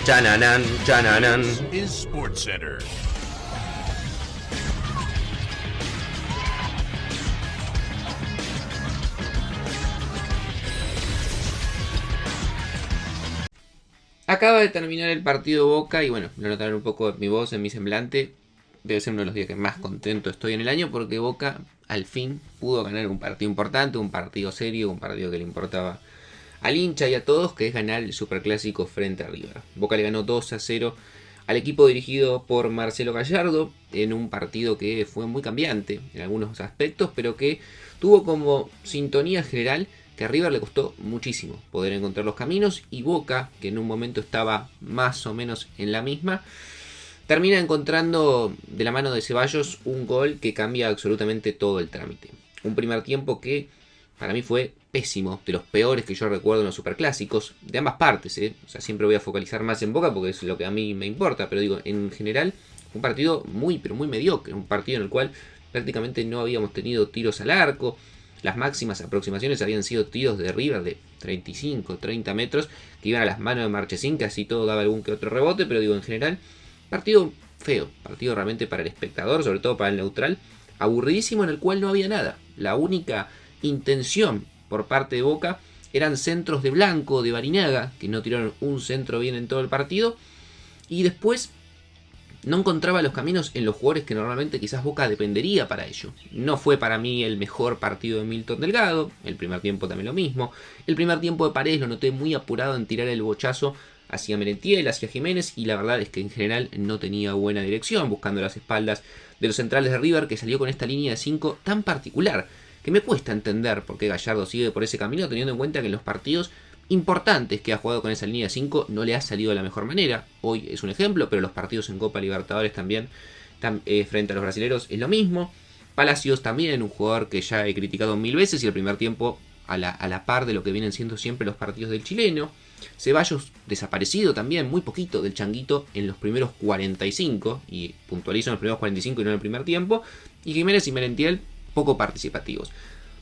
Chananán, chananán. Is SportsCenter. Acaba de terminar el partido Boca y bueno, lo notaron un poco en mi voz, en mi semblante. Debe ser uno de los días que más contento estoy en el año porque Boca al fin pudo ganar un partido importante, un partido serio, un partido que le importaba al hincha y a todos, que es ganar el Superclásico frente a River. Boca le ganó 2-0 al equipo dirigido por Marcelo Gallardo en un partido que fue muy cambiante en algunos aspectos, pero que tuvo como sintonía general que a River le costó muchísimo poder encontrar los caminos, y Boca, que en un momento estaba más o menos en la misma, termina encontrando de la mano de Ceballos un gol que cambia absolutamente todo el trámite. Un primer tiempo que para mí fue pésimo, de los peores que yo recuerdo en los superclásicos, de ambas partes, O sea, siempre voy a focalizar más en Boca porque es lo que a mí me importa, pero digo, en general, un partido muy, pero muy mediocre, un partido en el cual prácticamente no habíamos tenido tiros al arco. Las máximas aproximaciones habían sido tiros de River de 35, 30 metros, que iban a las manos de Marchesín, que así todo daba algún que otro rebote, pero digo, en general, partido feo, partido realmente para el espectador, sobre todo para el neutral, aburridísimo, en el cual no había nada. La única intención por parte de Boca eran centros de Blanco, de Barinaga, que no tiraron un centro bien en todo el partido, y después no encontraba los caminos en los jugadores que normalmente quizás Boca dependería para ello. No fue para mí el mejor partido de Milton Delgado, el primer tiempo también lo mismo. El primer tiempo de Paredes lo noté muy apurado en tirar el bochazo hacia Merentiel, hacia Jiménez, y la verdad es que en general no tenía buena dirección, buscando las espaldas de los centrales de River, que salió con esta línea de 5 tan particular, que me cuesta entender por qué Gallardo sigue por ese camino, teniendo en cuenta que en los partidos importantes que ha jugado con esa línea de 5 no le ha salido de la mejor manera. Hoy es un ejemplo, pero los partidos en Copa Libertadores también frente a los brasileros es lo mismo. Palacios también, un jugador que ya he criticado 1000 veces, y el primer tiempo a la par de lo que vienen siendo siempre los partidos del chileno. Ceballos desaparecido también, muy poquito del Changuito en los primeros 45, y puntualizo en los primeros 45 y no en el primer tiempo. Y Jiménez y Merentiel poco participativos.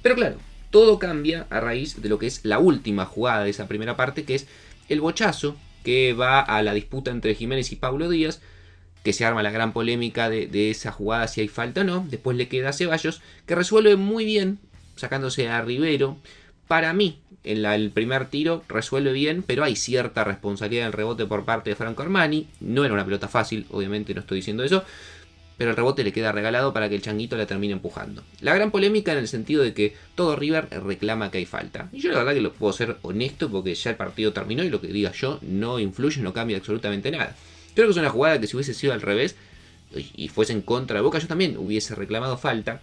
Pero claro, todo cambia a raíz de lo que es la última jugada de esa primera parte, que es el bochazo que va a la disputa entre Jiménez y Paulo Díaz, que se arma la gran polémica de esa jugada, si hay falta o no. Después le queda a Ceballos, que resuelve muy bien, sacándose a Rivero. Para mí, en el primer tiro resuelve bien, pero hay cierta responsabilidad en el rebote por parte de Franco Armani. No era una pelota fácil, obviamente no estoy diciendo eso, pero el rebote le queda regalado para que el Changuito la termine empujando. La gran polémica en el sentido de que todo River reclama que hay falta. Y yo la verdad que lo puedo ser honesto, porque ya el partido terminó y lo que diga yo no influye, no cambia absolutamente nada. Creo que es una jugada que si hubiese sido al revés y fuese en contra de Boca, yo también hubiese reclamado falta,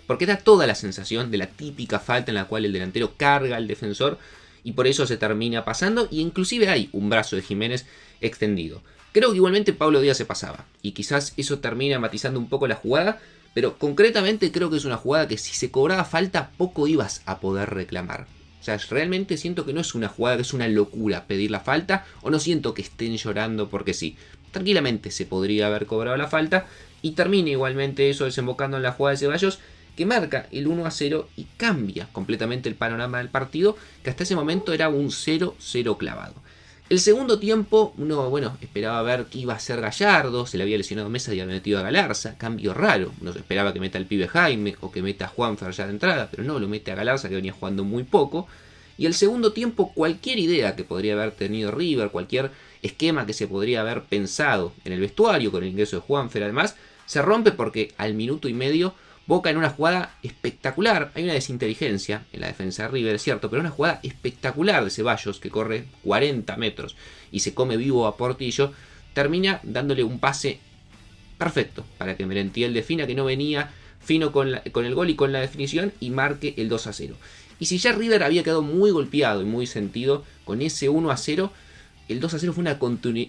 porque da toda la sensación de la típica falta en la cual el delantero carga al defensor y por eso se termina pasando, y inclusive hay un brazo de Jiménez extendido. Creo que igualmente Paulo Díaz se pasaba, y quizás eso termina matizando un poco la jugada, pero concretamente creo que es una jugada que si se cobraba falta poco ibas a poder reclamar. O sea, realmente siento que no es una jugada que es una locura pedir la falta, o no siento que estén llorando porque sí. Tranquilamente se podría haber cobrado la falta, y termina igualmente eso desembocando en la jugada de Ceballos, que marca el 1-0 y cambia completamente el panorama del partido, que hasta ese momento era un 0-0 clavado. El segundo tiempo, uno, esperaba ver qué iba a hacer Gallardo, se le había lesionado Mesa y había metido a Galarza, cambio raro, uno esperaba que meta al pibe Jaime o que meta a Juanfer ya de entrada, pero no, lo mete a Galarza, que venía jugando muy poco. Y el segundo tiempo, cualquier idea que podría haber tenido River, cualquier esquema que se podría haber pensado en el vestuario con el ingreso de Juanfer además, se rompe porque al minuto y medio Boca en una jugada espectacular, hay una desinteligencia en la defensa de River, es cierto, pero una jugada espectacular de Ceballos, que corre 40 metros y se come vivo a Portillo, termina dándole un pase perfecto para que Merentiel defina, que no venía fino con el gol y con la definición, y marque el 2-0. Y si ya River había quedado muy golpeado y muy sentido con ese 1-0, el 2-0 fue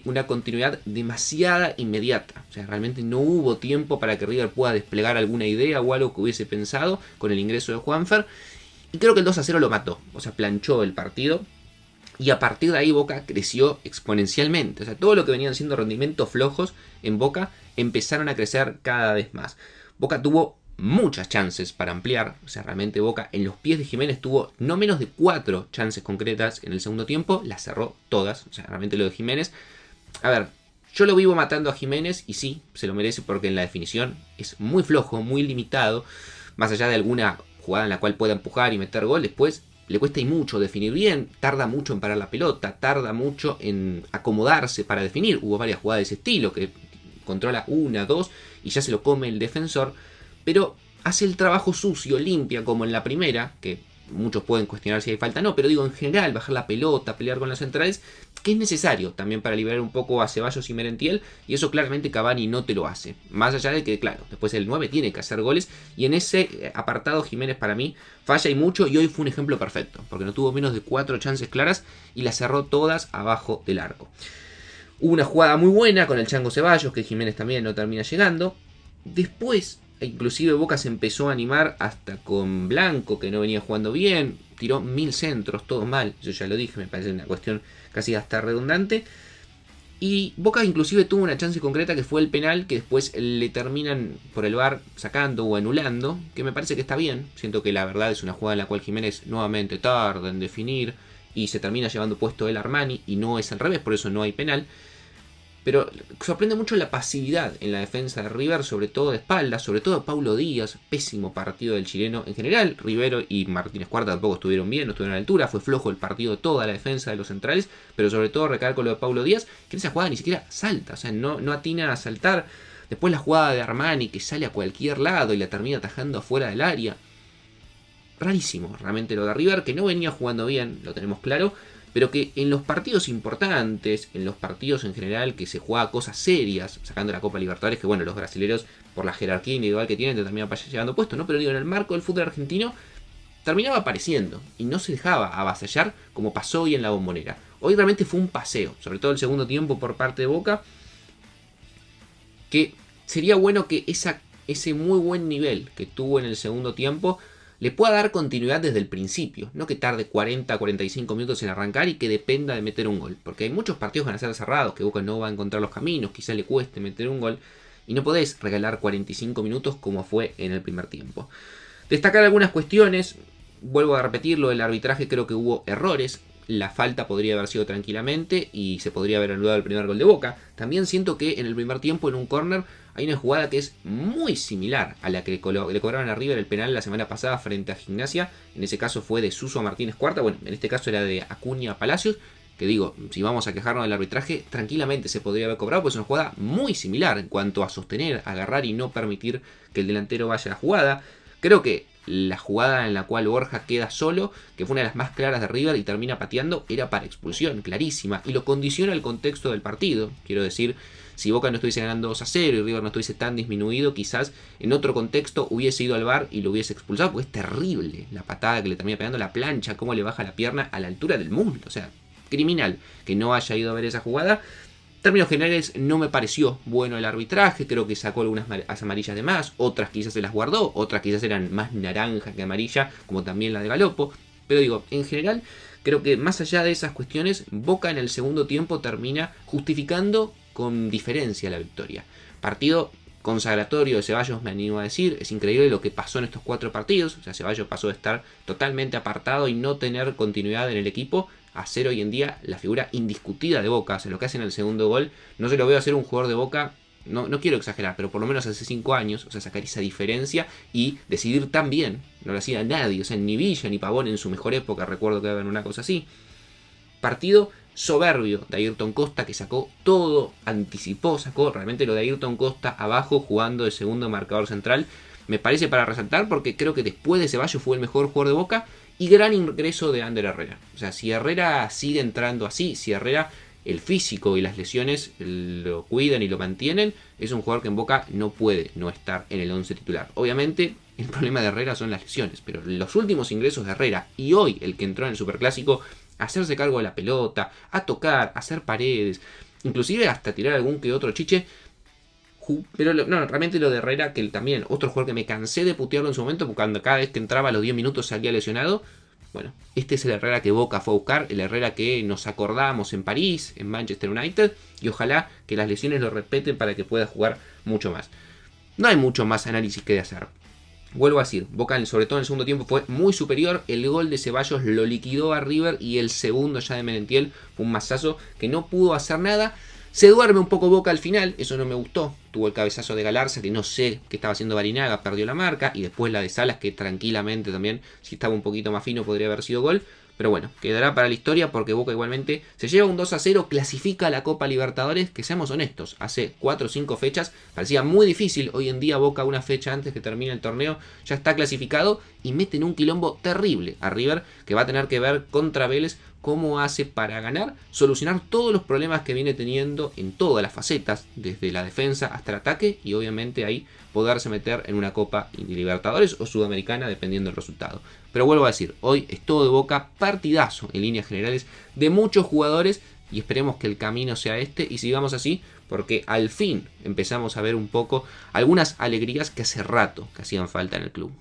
una continuidad demasiada inmediata. O sea, realmente no hubo tiempo para que River pueda desplegar alguna idea o algo que hubiese pensado con el ingreso de Juanfer. Y creo que el 2-0 lo mató. O sea, planchó el partido. Y a partir de ahí Boca creció exponencialmente. O sea, todo lo que venían siendo rendimientos flojos en Boca empezaron a crecer cada vez más. Boca tuvo muchas chances para ampliar. O sea, realmente Boca en los pies de Jiménez tuvo no menos de 4 chances concretas en el segundo tiempo. Las cerró todas. O sea, realmente lo de Jiménez A ver, yo lo vivo matando a Jiménez y sí, se lo merece porque en la definición es muy flojo, muy limitado. Más allá de alguna jugada en la cual pueda empujar y meter gol, después le cuesta y mucho definir bien, tarda mucho en parar la pelota, tarda mucho en acomodarse para definir. Hubo varias jugadas de ese estilo que controla una, dos y ya se lo come el defensor, pero hace el trabajo sucio, limpia, como en la primera, que muchos pueden cuestionar si hay falta o no, pero digo, en general, bajar la pelota, pelear con los centrales, que es necesario también para liberar un poco a Ceballos y Merentiel, y eso claramente Cavani no te lo hace. Más allá de que, claro, después el 9 tiene que hacer goles, y en ese apartado Jiménez para mí falla y mucho, y hoy fue un ejemplo perfecto, porque no tuvo menos de 4 chances claras y las cerró todas abajo del arco. Hubo una jugada muy buena con el Chango Ceballos, que Jiménez también no termina llegando. Después, inclusive Boca se empezó a animar hasta con Blanco, que no venía jugando bien. Tiró 1000 centros, todo mal. Yo ya lo dije, me parece una cuestión casi hasta redundante. Y Boca inclusive tuvo una chance concreta que fue el penal, que después le terminan por el VAR sacando o anulando, que me parece que está bien. Siento que la verdad es una jugada en la cual Jiménez nuevamente tarda en definir y se termina llevando puesto el Armani y no es al revés, por eso no hay penal. Pero sorprende mucho la pasividad en la defensa de River, sobre todo de espaldas, sobre todo Paulo Díaz, pésimo partido del chileno en general. Rivero y Martínez Cuarta tampoco estuvieron bien, no estuvieron a la altura, fue flojo el partido de toda la defensa de los centrales, pero sobre todo recaer con lo de Paulo Díaz, que en esa jugada ni siquiera salta, o sea, no atina a saltar. Después la jugada de Armani, que sale a cualquier lado y la termina atajando afuera del área. Rarísimo realmente lo de River, que no venía jugando bien, lo tenemos claro, pero que en los partidos importantes, en los partidos en general que se juega cosas serias, sacando la Copa Libertadores, que bueno, los brasileños por la jerarquía individual que tienen te terminan llegando puesto, ¿no? Pero digo, en el marco del fútbol argentino terminaba apareciendo y no se dejaba avasallar como pasó hoy en la Bombonera. Hoy realmente fue un paseo, sobre todo el segundo tiempo por parte de Boca, que sería bueno que ese muy buen nivel que tuvo en el segundo tiempo le pueda dar continuidad desde el principio, no que tarde 40 a 45 minutos en arrancar y que dependa de meter un gol, porque hay muchos partidos que van a ser cerrados, que Boca no va a encontrar los caminos, quizá le cueste meter un gol, y no podés regalar 45 minutos como fue en el primer tiempo. Destacar algunas cuestiones, vuelvo a repetirlo, el arbitraje creo que hubo errores, la falta podría haber sido tranquilamente y se podría haber anulado el primer gol de Boca. También siento que en el primer tiempo en un córner hay una jugada que es muy similar a la que le cobraron a River el penal la semana pasada frente a Gimnasia. En ese caso fue de Suso a Martínez Cuarta, bueno, en este caso era de Acuña a Palacios, que digo, si vamos a quejarnos del arbitraje, tranquilamente se podría haber cobrado, pues es una jugada muy similar en cuanto a sostener, agarrar y no permitir que el delantero vaya a la jugada. Creo que la jugada en la cual Borja queda solo, que fue una de las más claras de River y termina pateando, era para expulsión, clarísima, y lo condiciona el contexto del partido. Quiero decir, si Boca no estuviese ganando 2-0 y River no estuviese tan disminuido, quizás en otro contexto hubiese ido al VAR y lo hubiese expulsado, porque es terrible la patada que le termina pegando, la plancha, cómo le baja la pierna a la altura del muslo, o sea, criminal que no haya ido a ver esa jugada. En términos generales no me pareció bueno el arbitraje, creo que sacó algunas amarillas de más, otras quizás se las guardó, otras quizás eran más naranja que amarilla, como también la de Galopo, pero digo, en general creo que más allá de esas cuestiones, Boca en el segundo tiempo termina justificando con diferencia la victoria. Partido consagratorio de Ceballos, me animo a decir, es increíble lo que pasó en estos 4 partidos, o sea, Ceballos pasó de estar totalmente apartado y no tener continuidad en el equipo a ser hoy en día la figura indiscutida de Boca. O sea, lo que hace en el segundo gol, no se lo veo hacer un jugador de Boca, no quiero exagerar, pero por lo menos hace 5 años, o sea, sacar esa diferencia y decidir tan bien, no lo hacía nadie, o sea, ni Villa ni Pavón en su mejor época, recuerdo que hagan una cosa así. Partido soberbio de Ayrton Costa, que sacó todo, anticipó, sacó realmente lo de Ayrton Costa abajo jugando de segundo marcador central. Me parece para resaltar porque creo que después de Ceballos fue el mejor jugador de Boca. Y gran ingreso de Ander Herrera. O sea, si Herrera sigue entrando así, si Herrera el físico y las lesiones lo cuidan y lo mantienen, es un jugador que en Boca no puede no estar en el 11 titular. Obviamente el problema de Herrera son las lesiones, pero los últimos ingresos de Herrera y hoy el que entró en el Superclásico, a hacerse cargo de la pelota, a tocar, a hacer paredes, inclusive hasta tirar algún que otro chiche. Pero no, realmente lo de Herrera, que también, otro jugador que me cansé de putearlo en su momento, porque cuando cada vez que entraba a los 10 minutos salía lesionado. Bueno, este es el Herrera que Boca fue a buscar, el Herrera que nos acordamos en París, en Manchester United, y ojalá que las lesiones lo respeten para que pueda jugar mucho más. No hay mucho más análisis que hacer. Vuelvo a decir, Boca sobre todo en el segundo tiempo fue muy superior, el gol de Ceballos lo liquidó a River y el segundo ya de Merentiel fue un mazazo que no pudo hacer nada. Se duerme un poco Boca al final, eso no me gustó. Tuvo el cabezazo de Galarza, que no sé qué estaba haciendo Barinaga, perdió la marca. Y después la de Salas, que tranquilamente también, si estaba un poquito más fino, podría haber sido gol. Pero bueno, quedará para la historia porque Boca igualmente se lleva un 2-0, clasifica a la Copa Libertadores, que seamos honestos, hace 4 o 5 fechas parecía muy difícil. Hoy en día Boca, una fecha antes que termine el torneo, ya está clasificado y meten un quilombo terrible a River, que va a tener que ver contra Vélez cómo hace para ganar, solucionar todos los problemas que viene teniendo en todas las facetas, desde la defensa hasta el ataque, y obviamente ahí poderse meter en una Copa Libertadores o Sudamericana, dependiendo del resultado. Pero vuelvo a decir, hoy es todo de Boca, partidazo en líneas generales de muchos jugadores, y esperemos que el camino sea este y sigamos así, porque al fin empezamos a ver un poco algunas alegrías que hace rato que hacían falta en el club.